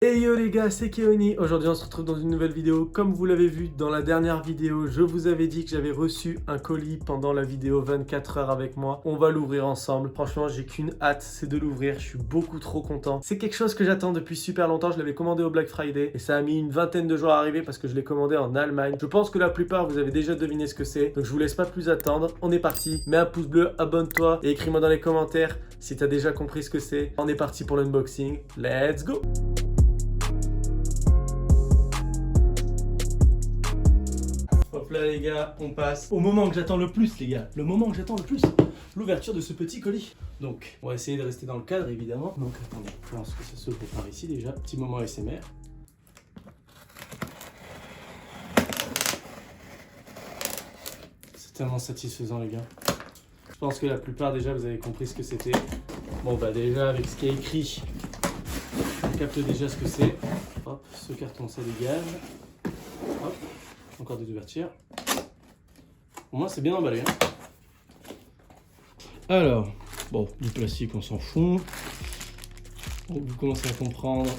Hey yo les gars, c'est Keoni. Aujourd'hui on se retrouve dans une nouvelle vidéo. Comme vous l'avez vu dans la dernière vidéo, je vous avais dit que j'avais reçu un colis pendant la vidéo 24 heures avec moi. On va l'ouvrir ensemble. Franchement, j'ai qu'une hâte, c'est de l'ouvrir. Je suis beaucoup trop content. C'est quelque chose que j'attends depuis super longtemps. Je l'avais commandé au Black Friday et ça a mis une vingtaine de jours à arriver parce que je l'ai commandé en Allemagne. Je pense que la plupart vous avez déjà deviné ce que c'est. Donc je vous laisse pas plus attendre. On est parti. Mets un pouce bleu, abonne-toi et écris-moi dans les commentaires si t'as déjà compris ce que c'est. On est parti pour l'unboxing. Let's go! Hop là les gars, on passe au moment que j'attends le plus les gars. Le moment que j'attends le plus, l'ouverture de ce petit colis. Donc, on va essayer de rester dans le cadre évidemment. Donc attendez, je pense que ça s'ouvre par ici déjà. Petit moment ASMR. C'est tellement satisfaisant les gars. Je pense que la plupart déjà vous avez compris ce que c'était. Bon bah déjà avec ce qui est écrit, on capte déjà ce que c'est. Hop, ce carton ça dégage. Hop. Encore des ouvertures. Au moins c'est bien emballé. Hein. Alors, bon, du plastique on s'en fout. Bon, vous commencez à comprendre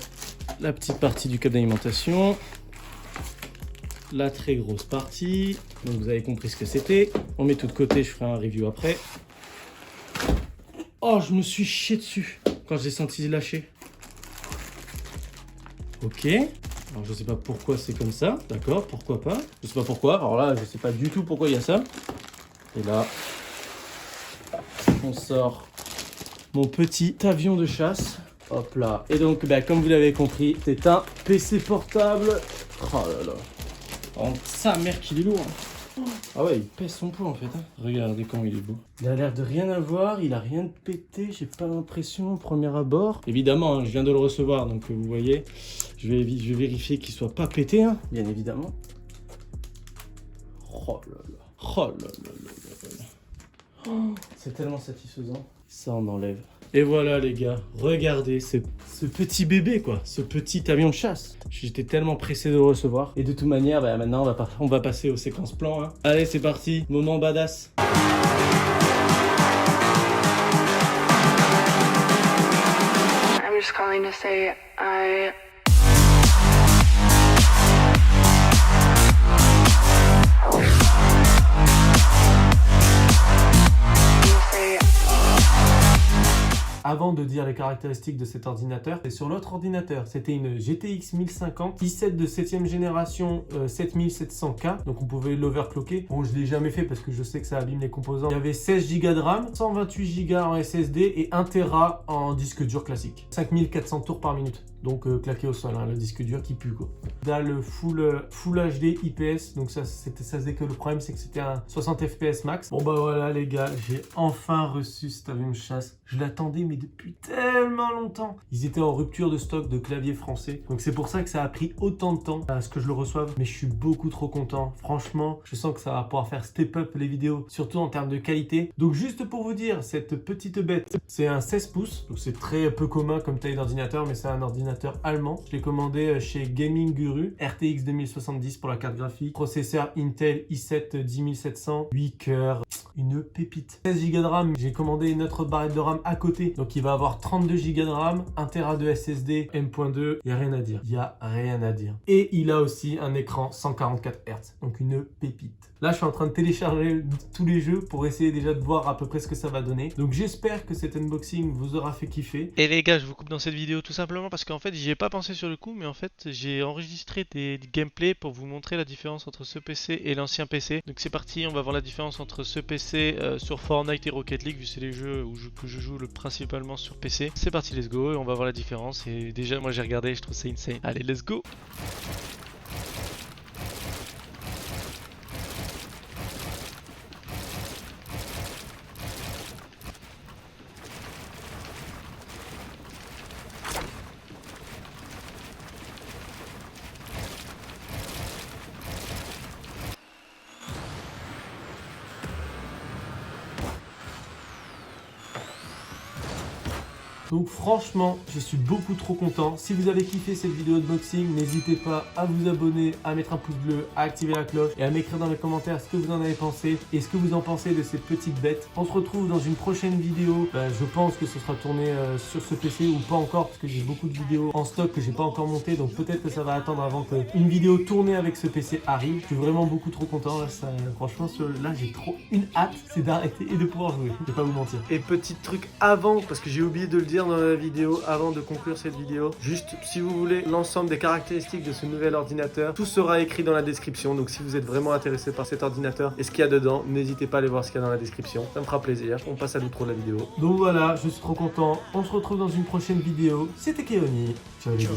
la petite partie du câble d'alimentation. La très grosse partie. Donc vous avez compris ce que c'était. On met tout de côté, je ferai un review après. Oh, je me suis chié dessus quand j'ai senti lâcher. Ok. Alors je sais pas pourquoi c'est comme ça, d'accord, pourquoi pas. Je sais pas pourquoi, alors là je sais pas du tout pourquoi il y a ça. Et là, on sort mon petit avion de chasse. Hop là. Et donc bah, comme vous l'avez compris, c'est un PC portable. Oh là là. Oh, sa mère qu'il est lourd. Ah ouais, il pèse son poids en fait. Hein. Regardez comment il est beau. Il a l'air de rien avoir, il a rien de pété, j'ai pas l'impression au premier abord. Évidemment, hein, je viens de le recevoir, donc vous voyez, je vais vérifier qu'il soit pas pété, hein, bien évidemment. Oh là là, oh là là là là là. Oh, c'est tellement satisfaisant. Ça on enlève. Et voilà les gars, regardez ce petit bébé quoi, ce petit avion de chasse. J'étais tellement pressé de le recevoir. Et de toute manière, bah, maintenant on va passer aux séquences plans. Hein. Allez c'est parti, moment badass. I'm just calling to say I Avant de dire les caractéristiques de cet ordinateur, c'est sur l'autre ordinateur. C'était une GTX 1050, i7 de 7ème génération 7700K. Donc on pouvait l'overclocker. Bon, je ne l'ai jamais fait parce que je sais que ça abîme les composants. Il y avait 16 Go de RAM, 128 Go en SSD et 1 Tera en disque dur classique. 5400 tours par minute. Donc claqué au sol, hein, le disque dur qui pue quoi. Dalle full HD IPS, donc ça faisait que le problème c'est que c'était un 60 FPS max. Bon bah voilà les gars, j'ai enfin reçu cet avion de chasse. Je l'attendais mais depuis tellement longtemps. Ils étaient en rupture de stock de clavier français, donc c'est pour ça que ça a pris autant de temps à ce que je le reçoive. Mais je suis beaucoup trop content, franchement, je sens que ça va pouvoir faire step up les vidéos, surtout en termes de qualité. Donc juste pour vous dire, cette petite bête, c'est un 16 pouces, donc c'est très peu commun comme taille d'ordinateur, mais c'est un ordinateur allemand. Je l'ai commandé chez Gaming Guru, RTX 2070 pour la carte graphique, processeur Intel i7 10700, 8 cœurs, une pépite. 16 Go de RAM, j'ai commandé une autre barrette de RAM à côté, donc il va avoir 32 Go de RAM, 1 Tera de SSD, M.2, il n'y a rien à dire, il n'y a rien à dire. Et il a aussi un écran 144 Hz, donc une pépite. Là, je suis en train de télécharger tous les jeux pour essayer déjà de voir à peu près ce que ça va donner. Donc j'espère que cet unboxing vous aura fait kiffer. Et les gars, je vous coupe dans cette vidéo tout simplement parce qu'en fait, j'y ai pas pensé sur le coup, mais en fait, j'ai enregistré des gameplays pour vous montrer la différence entre ce PC et l'ancien PC. Donc c'est parti, on va voir la différence entre ce PC sur Fortnite et Rocket League, vu que c'est les jeux que je joue principalement sur PC. C'est parti, let's go, et on va voir la différence. Et déjà, moi j'ai regardé, je trouve ça insane. Allez, let's go! Donc franchement, je suis beaucoup trop content. Si vous avez kiffé cette vidéo unboxing, n'hésitez pas à vous abonner, à mettre un pouce bleu, à activer la cloche et à m'écrire dans les commentaires ce que vous en avez pensé et ce que vous en pensez de ces petites bêtes. On se retrouve dans une prochaine vidéo. Je pense que ce sera tourné sur ce PC ou pas encore parce que j'ai beaucoup de vidéos en stock que j'ai pas encore montées, donc peut-être que ça va attendre avant qu'une vidéo tournée avec ce PC arrive. Je suis vraiment beaucoup trop content là, franchement là j'ai trop une hâte, c'est d'arrêter et de pouvoir jouer, je vais pas vous mentir. Et petit truc avant, parce que j'ai oublié de le dire dans la vidéo avant de conclure cette vidéo, juste si vous voulez l'ensemble des caractéristiques de ce nouvel ordinateur, tout sera écrit dans la description, donc si vous êtes vraiment intéressé par cet ordinateur et ce qu'il y a dedans, n'hésitez pas à aller voir ce qu'il y a dans la description, ça me fera plaisir. On passe à l'outro de la vidéo. Donc voilà, je suis trop content, on se retrouve dans une prochaine vidéo. C'était Keoni, ciao les gars.